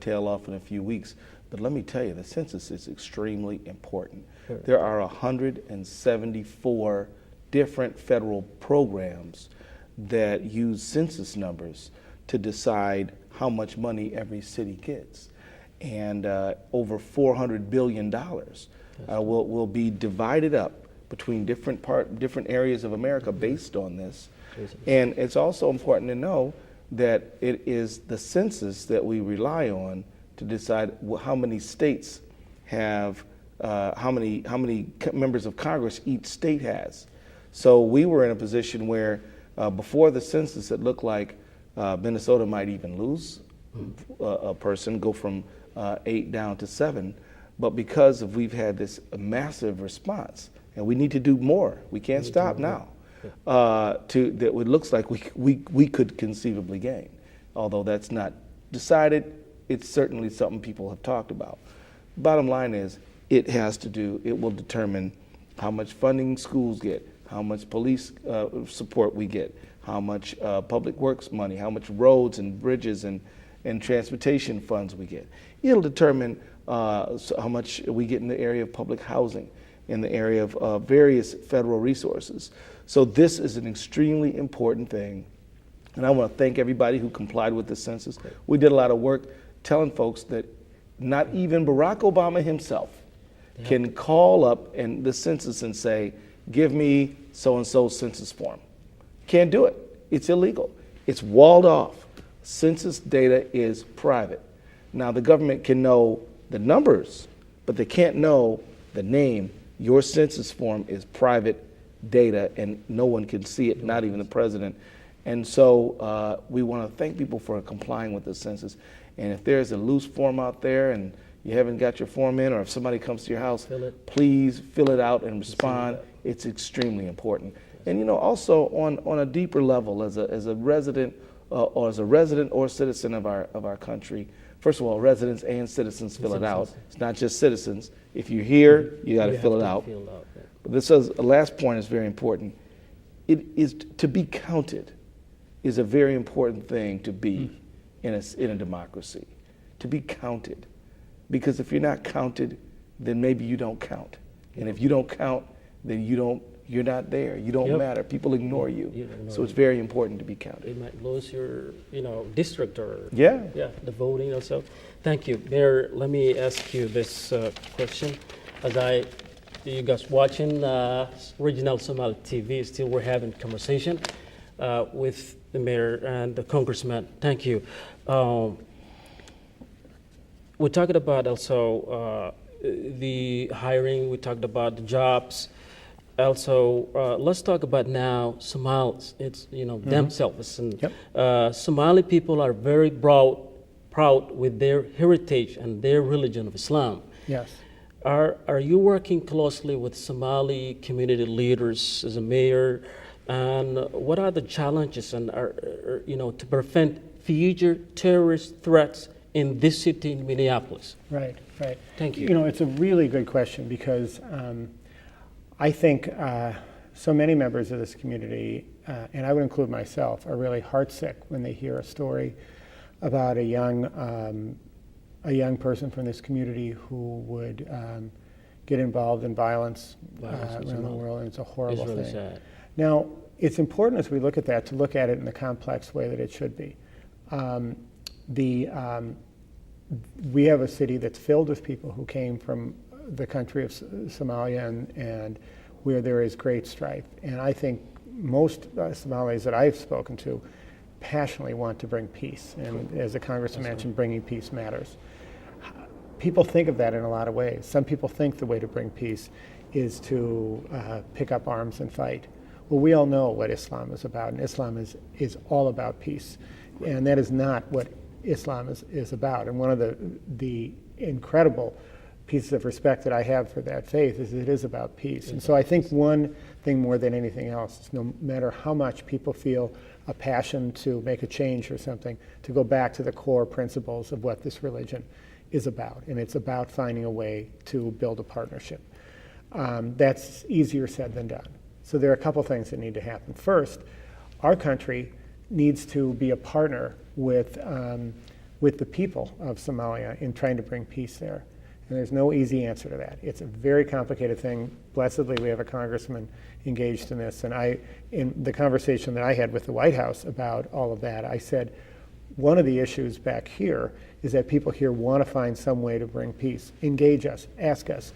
tail off in a few weeks. But let me tell you, the census is extremely important. Sure. There are 174 different federal programs that use census numbers to decide how much money every city gets. And over $400 billion will be divided up between different areas of America based on this. And it's also important to know that it is the census that we rely on to decide how many states have, how many members of Congress each state has. So we were in a position where before the census, it looked like Minnesota might even lose a person, go from 8 down to 7. But because we've had this massive response, and we need to do more, we can't stop now, that it looks like we could conceivably gain. Although that's not decided, it's certainly something people have talked about. Bottom line is, it will determine how much funding schools get, how much police support we get, how much public works money, how much roads and bridges and transportation funds we get. It'll determine how much we get in the area of public housing, in the area of various federal resources. So this is an extremely important thing. And I want to thank everybody who complied with the census. We did a lot of work telling folks that not even Barack Obama himself can call up and the census and say, give me so-and-so census form. Can't do it. It's illegal. It's walled off. Census data is private. Now, the government can know the numbers, but they can't know the name. Your census form is private data, and no one can see it, not even the president. And so we want to thank people for complying with the census. And if there's a loose form out there and you haven't got your form in, or if somebody comes to your house, please fill it out and respond. It's extremely important. And you know, also on a deeper level, as a resident or citizen of our country, first of all, residents and citizens fill it out. It's not just citizens. If you're here, you got to fill it out. But this is a last point is very important. It is to be counted is a very important thing to be in a democracy. To be counted, because if you're not counted, then maybe you don't count. And if you don't count, then you're not there. You don't matter. People ignore you. So it's very important to be counted. You might lose your, district or the voting also. Thank you, Mayor. Let me ask you this question. As you guys watching Regional Somali TV, still we're having conversation with the mayor and the congressman. Thank you. We talked about also the hiring. We talked about the jobs. Also, let's talk about now Somalis. It's themselves, and Somali people are very proud with their heritage and their religion of Islam. Yes. Are you working closely with Somali community leaders as a mayor, and what are the challenges and to prevent future terrorist threats in this city in Minneapolis? Right. Thank you. It's a really good question because I think so many members of this community, and I would include myself, are really heartsick when they hear a story about a young person from this community who would get involved in violence around the world, and it's a horrible thing. Really sad. Now, it's important as we look at that to look at it in the complex way that it should be. We have a city that's filled with people who came from the country of Somalia and where there is great strife. And I think most Somalis that I've spoken to passionately want to bring peace. And as the congressman mentioned, bringing peace matters. People think of that in a lot of ways. Some people think the way to bring peace is to pick up arms and fight. Well, we all know what Islam is about, and Islam is all about peace. And that is not what Islam is about. And one of the incredible pieces of respect that I have for that faith is it is about peace. And so I think one thing more than anything else is no matter how much people feel a passion to make a change or something, to go back to the core principles of what this religion is about. And it's about finding a way to build a partnership. That's easier said than done. So there are a couple things that need to happen. First, our country needs to be a partner with with the people of Somalia in trying to bring peace there. And there's no easy answer to that. It's a very complicated thing. Blessedly, we have a congressman engaged in this. And in the conversation that I had with the White House about all of that, I said, one of the issues back here is that people here want to find some way to bring peace. Engage us, ask us,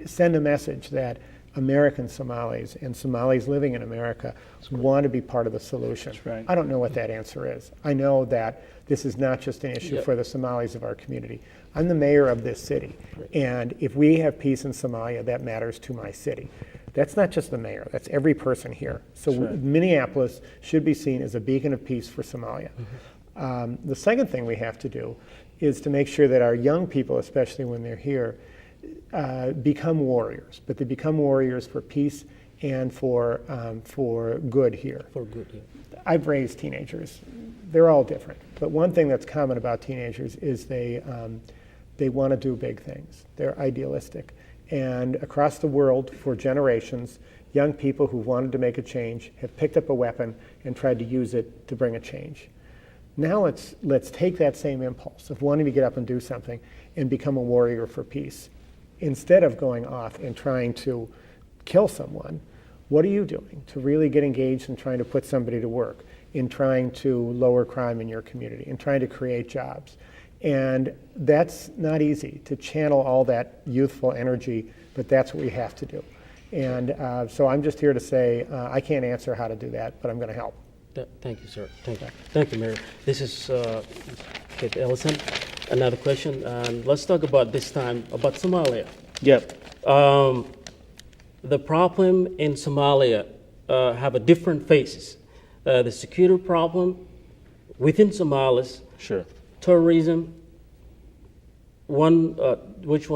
send a message that American Somalis and Somalis living in America want to be part of the solution. Right. I don't know what that answer is. I know that this is not just an issue for the Somalis of our community. I'm the mayor of this city, and if we have peace in Somalia, that matters to my city. That's not just the mayor, that's every person here. So Minneapolis should be seen as a beacon of peace for Somalia. The second thing we have to do is to make sure that our young people, especially when they're here, become warriors, but they become warriors for peace and for good here. For good, yeah. I've raised teenagers. They're all different. But one thing that's common about teenagers is they want to do big things. They're idealistic. And across the world, for generations, young people who wanted to make a change have picked up a weapon and tried to use it to bring a change. Now let's take that same impulse of wanting to get up and do something and become a warrior for peace. Instead of going off and trying to kill someone, what are you doing to really get engaged in trying to put somebody to work, in trying to lower crime in your community, in trying to create jobs? And that's not easy, to channel all that youthful energy, but that's what we have to do. And so I'm just here to say, I can't answer how to do that, but I'm going to help. Thank you, sir. Thank you, Mayor. This is Kate Ellison. Another question. Let's talk about this time about Somalia. Yep. The problem in Somalia have a different phases. The security problem within Somalis, Sure. terrorism, which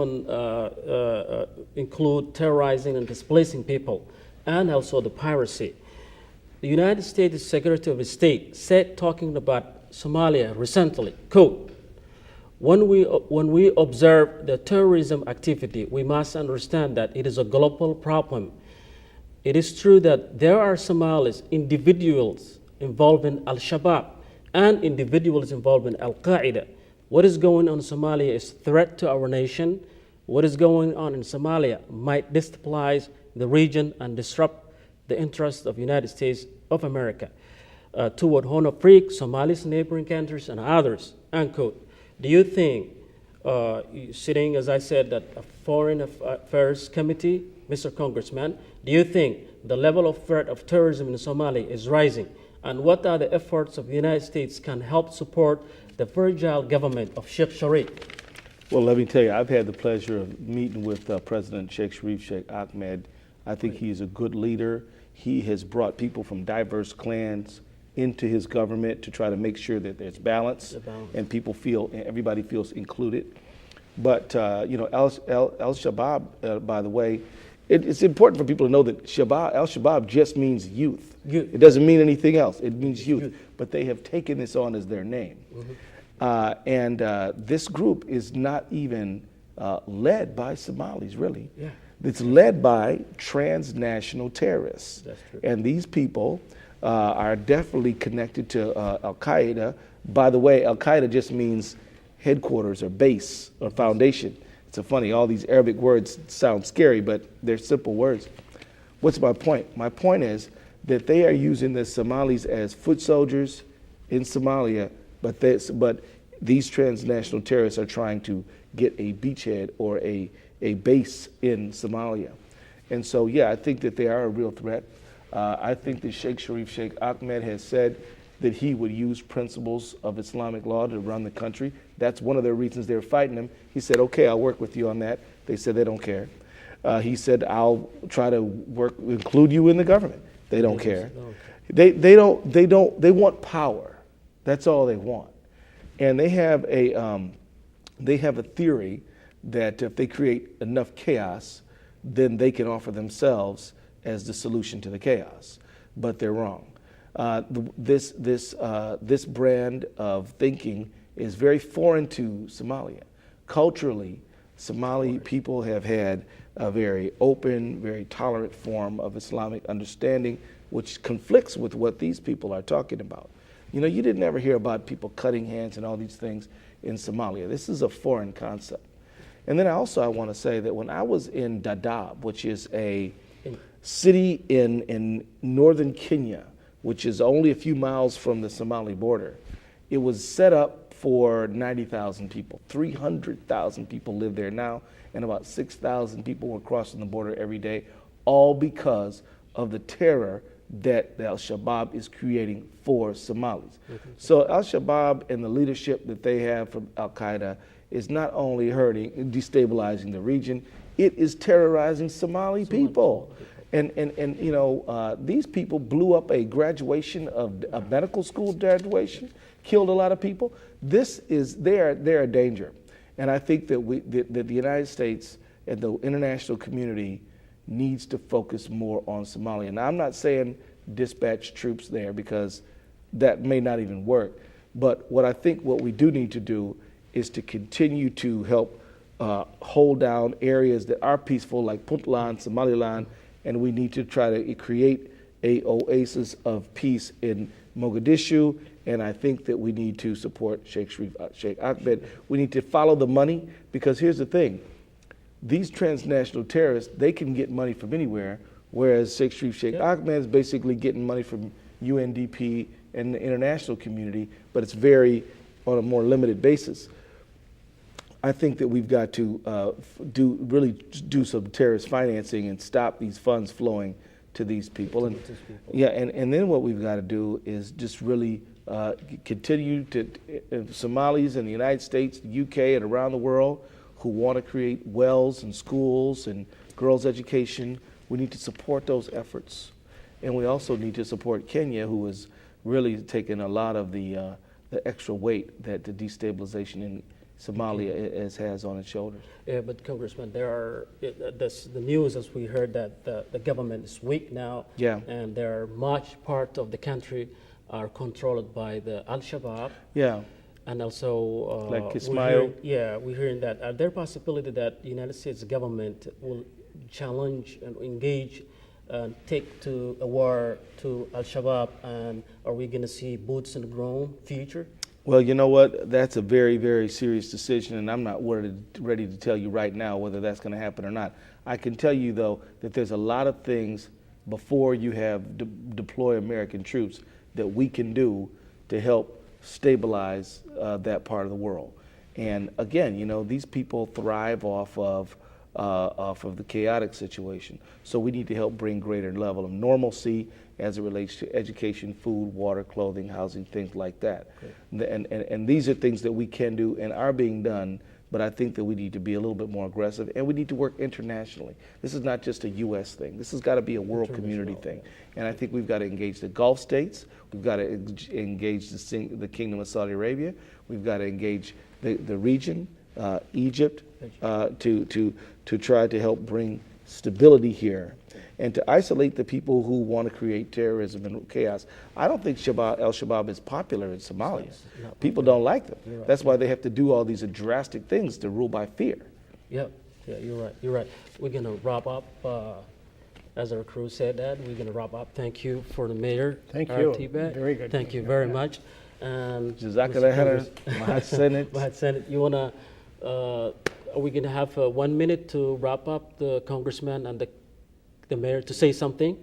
include terrorizing and displacing people, and also the piracy. The United States Secretary of State said, talking about Somalia recently, quote, when we observe the terrorism activity, we must understand that it is a global problem. It is true that there are Somalis, individuals involved in Al-Shabaab and individuals involved in Al-Qaeda. What is going on in Somalia is a threat to our nation. What is going on in Somalia might destabilize the region and disrupt the interests of the United States of America toward Horn of Africa, Somalia's neighboring countries, and others, unquote. Do you think, sitting, as I said, at a Foreign Affairs Committee, Mr. Congressman, do you think the level of threat of terrorism in Somalia is rising? And what are the efforts of the United States can help support the fragile government of Sheikh Sharif? Well, let me tell you, I've had the pleasure of meeting with President Sheikh Sharif Sheikh Ahmed. I think he's a good leader. He has brought people from diverse clans into his government to try to make sure that there's balance and everybody feels included. But Al-Shabaab, by the way, it's important for people to know that Al-Shabaab just means youth. It doesn't mean anything else. It means youth. But they have taken this on as their name. Mm-hmm. This group is not even led by Somalis, really. Yeah. It's led by transnational terrorists. That's true. And these people are definitely connected to Al-Qaeda. By the way, Al-Qaeda just means headquarters or base or foundation. It's so funny, all these Arabic words sound scary, but they're simple words. What's my point? My point is that they are using the Somalis as foot soldiers in Somalia, but these transnational terrorists are trying to get a beachhead or a base in Somalia. And so, yeah, I think that they are a real threat. I think that Sheikh Sharif Sheikh Ahmed has said that he would use principles of Islamic law to run the country. That's one of the reasons they're fighting him. He said, okay, I'll work with you on that. They said they don't care. He said, I'll try to include you in the government. They don't care. They want power. That's all they want. And they have a theory that if they create enough chaos, then they can offer themselves as the solution to the chaos. But they're wrong. This brand of thinking is very foreign to Somalia. Culturally, Somali people have had a very open, very tolerant form of Islamic understanding, which conflicts with what these people are talking about. You know, you didn't ever hear about people cutting hands and all these things in Somalia. This is a foreign concept. And then I want to say that when I was in Dadaab, which is a city in northern Kenya, which is only a few miles from the Somali border, it was set up for 90,000 people. 300,000 people live there now, and about 6,000 people were crossing the border every day, all because of the terror that the Al-Shabaab is creating for Somalis. So Al-Shabaab and the leadership that they have from Al-Qaeda is not only hurting and destabilizing the region, it is terrorizing Somali people. And you know, these people blew up a graduation of a medical school graduation, killed a lot of people. They're a danger. And I think that that the United States and the international community needs to focus more on Somalia. Now, I'm not saying dispatch troops there, because that may not even work. But what we do need to do is to continue to help hold down areas that are peaceful, like Puntland, Somaliland, and we need to try to create a oasis of peace in Mogadishu. And I think that we need to support Sheikh Ahmed. We need to follow the money, because here's the thing. These transnational terrorists, they can get money from anywhere, whereas Sheikh Ahmed is basically getting money from UNDP and the international community, but it's on a more limited basis. I think that we've got to do some terrorist financing and stop these funds flowing to these people. And then what we've got to do is just really continue to Somalis in the United States, the UK, and around the world who want to create wells and schools and girls' education. We need to support those efforts. And we also need to support Kenya, who has really taken a lot of the extra weight that the destabilization in Somalia has on its shoulders. Yeah, but Congressman, the news, as we heard, that the government is weak now, and there are much part of the country are controlled by the Al-Shabaab. Yeah. And also, like Ismail. We're hearing that. Are there possibility that the United States government will challenge and engage and take to a war to Al-Shabaab, and are we going to see boots on the ground future? Well, you know what? That's a very, very serious decision, and I'm not ready to tell you right now whether that's going to happen or not. I can tell you, though, that there's a lot of things before you have deploy American troops that we can do to help stabilize that part of the world. And again, you know, these people thrive off of the chaotic situation. So we need to help bring greater level of normalcy as it relates to education, food, water, clothing, housing, things like that. And these are things that we can do and are being done, but I think that we need to be a little bit more aggressive, and we need to work internationally. This is not just a U.S. thing. This has got to be a world community thing. And I think we've got to engage the Gulf states. We've got to engage the Kingdom of Saudi Arabia. We've got to engage the region, Egypt, to try to help bring stability here and to isolate the people who want to create terrorism and chaos. I don't think Al-Shabaab is popular in Somalia. People don't like them. Right. That's why they have to do all these drastic things to rule by fear. Yeah, you're right. We're going to wrap up. As our crew said that, we're going to wrap up. Thank you for the mayor. Thank you. Very good. Thank you very much. And Jazakallah khairan, Mahat Senate, you want to, are we going to have 1 minute to wrap up, the congressman and the mayor, to say something?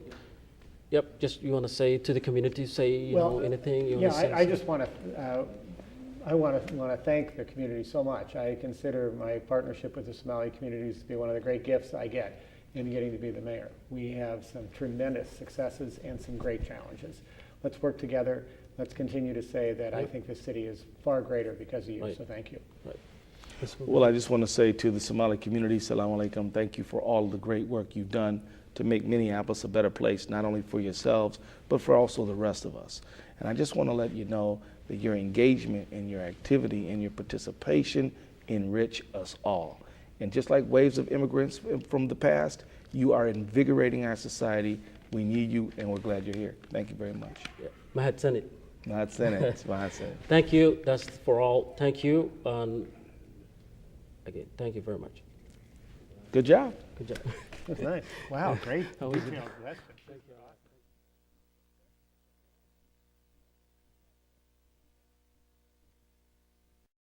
Yep, just you want to say to the community, say anything you want to say? I just want to, I want to thank the community so much. I consider my partnership with the Somali communities to be one of the great gifts I get in getting to be the mayor. We have some tremendous successes and some great challenges. Let's work together. Let's continue to say that I think this city is far greater because of you, so thank you. Well, I just want to say to the Somali community, Salaam Alaikum, thank you for all the great work you've done to make Minneapolis a better place, not only for yourselves, but for also the rest of us. And I just want to let you know that your engagement and your activity and your participation enrich us all. And just like waves of immigrants from the past, you are invigorating our society. We need you, and we're glad you're here. Thank you very much. Mahat Senate. Mahat Senate. It's Mahat Senate. Thank you. That's for all. Thank you. Again, thank you very much. Good job. Good job. That's nice. Wow, great. How was it? detailed question. Thank you.